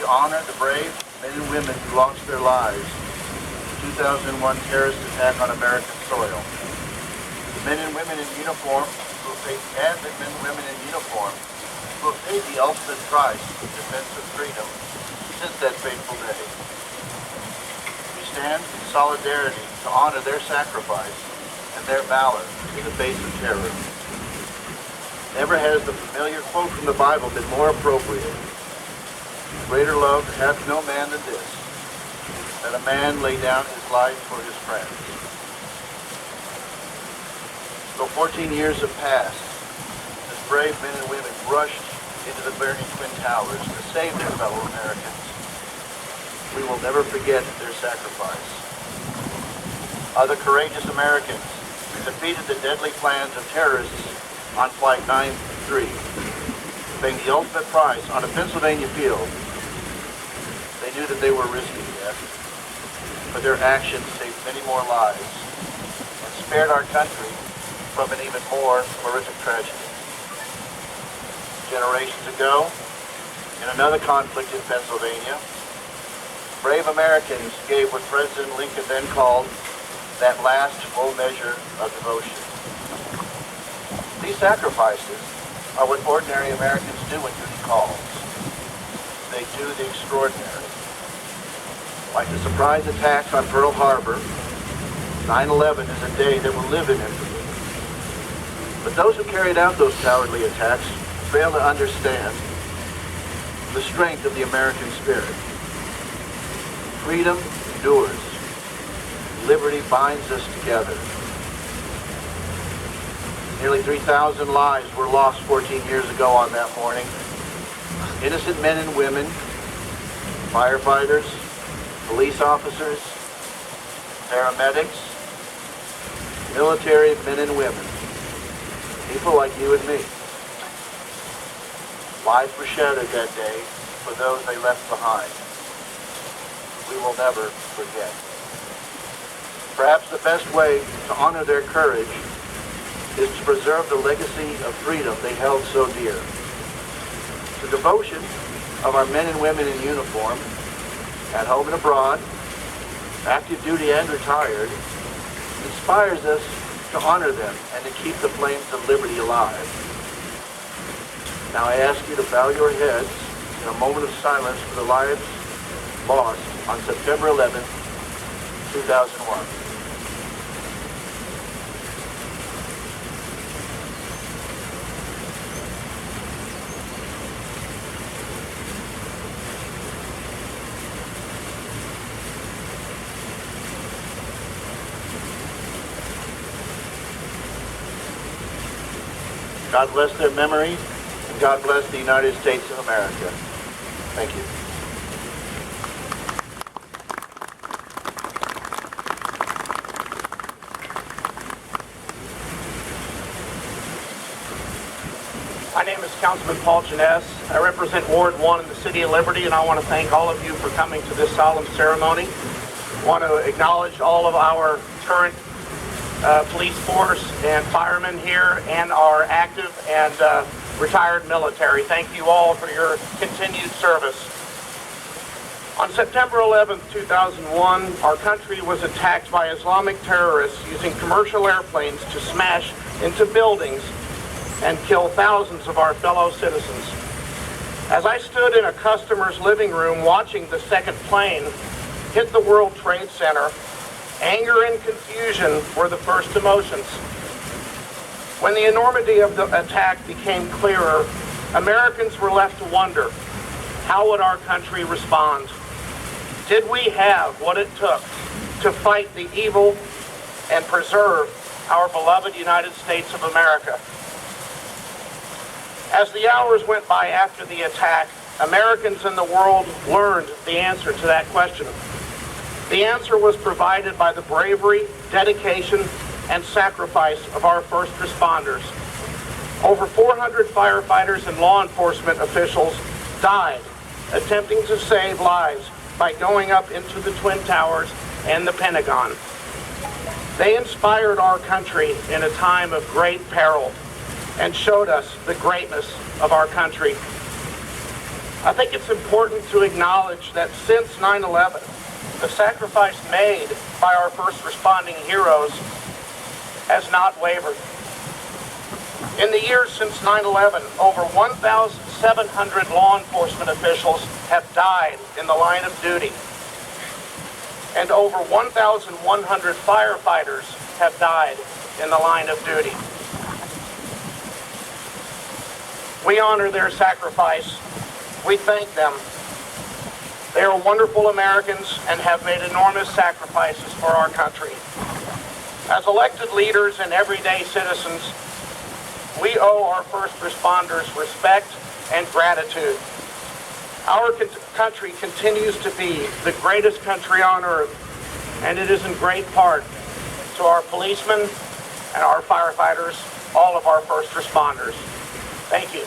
to honor the brave men and women who lost their lives in the 2001 terrorist attack on American soil. The men and women in uniform who have paid, who have paid the ultimate price in defense of freedom since that fateful day. We stand in solidarity to honor their sacrifice and their valor in the face of terror. Never has the familiar quote from the Bible been more appropriate. Greater love hath no man than this, that a man lay down his life for his friends. So 14 years have passed as brave men and women rushed into the burning Twin Towers to save their fellow Americans. We will never forget their sacrifice. Other courageous Americans defeated the deadly plans of terrorists on Flight 93, paying the ultimate price on a Pennsylvania field. They knew that they were risking death, but their actions saved many more lives and spared our country from an even more horrific tragedy. Generations ago, in another conflict in Pennsylvania, brave Americans gave what President Lincoln then called that last full measure of devotion. These sacrifices are what ordinary Americans do when duty calls. They do the extraordinary. Like the surprise attacks on Pearl Harbor, 9/11 is a day that will live in infamy. But those who carried out those cowardly attacks fail to understand the strength of the American spirit. Freedom endures. Liberty binds us together. Nearly 3,000 lives were lost 14 years ago on that morning. Innocent men and women, firefighters, police officers, paramedics, military men and women, people like you and me. Lives were shattered that day for those they left behind. We will never forget. Perhaps the best way to honor their courage is to preserve the legacy of freedom they held so dear. The devotion of our men and women in uniform, at home and abroad, active duty and retired, inspires us to honor them and to keep the flames of liberty alive. Now I ask you to bow your heads in a moment of silence for the lives lost on September 11, 2001. God bless their memories, and God bless the United States of America. Thank you. My name is Councilman Jenness. I represent Ward 1 in the City of Liberty, and I want to thank all of you for coming to this solemn ceremony. I want to acknowledge all of our current police force and firemen here, and our active and retired military. Thank you all for your continued service. On September 11, 2001, our country was attacked by Islamic terrorists using commercial airplanes to smash into buildings and kill thousands of our fellow citizens. As I stood in a customer's living room watching the second plane hit the World Trade Center, anger and confusion were the first emotions. When the enormity of the attack became clearer, Americans were left to wonder, how would our country respond? Did we have what it took to fight the evil and preserve our beloved United States of America? As the hours went by after the attack, Americans in the world learned the answer to that question. The answer was provided by the bravery, dedication, and sacrifice of our first responders. Over 400 firefighters and law enforcement officials died attempting to save lives by going up into the Twin Towers and the Pentagon. They inspired our country in a time of great peril and showed us the greatness of our country. I think it's important to acknowledge that since 9/11, the sacrifice made by our first responding heroes has not wavered. In the years since 9/11, over 1,700 law enforcement officials have died in the line of duty, and over 1,100 firefighters have died in the line of duty. We honor their sacrifice. We thank them. They are wonderful Americans and have made enormous sacrifices for our country. As elected leaders and everyday citizens, we owe our first responders respect and gratitude. Our country continues to be the greatest country on earth, and it is in great part to our policemen and our firefighters, all of our first responders. Thank you.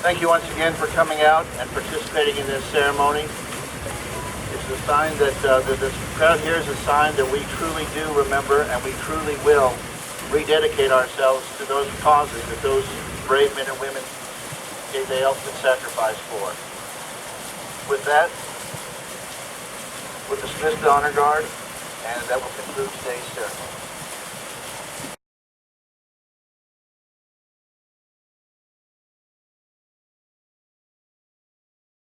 Thank you once again for coming out and participating in this ceremony. It's a sign that this crowd here is a sign that we truly do remember, and we truly will rededicate ourselves to those causes that those brave men and women gave the ultimate sacrifice for. With that, we'll dismiss the honor guard, and that will conclude today's ceremony.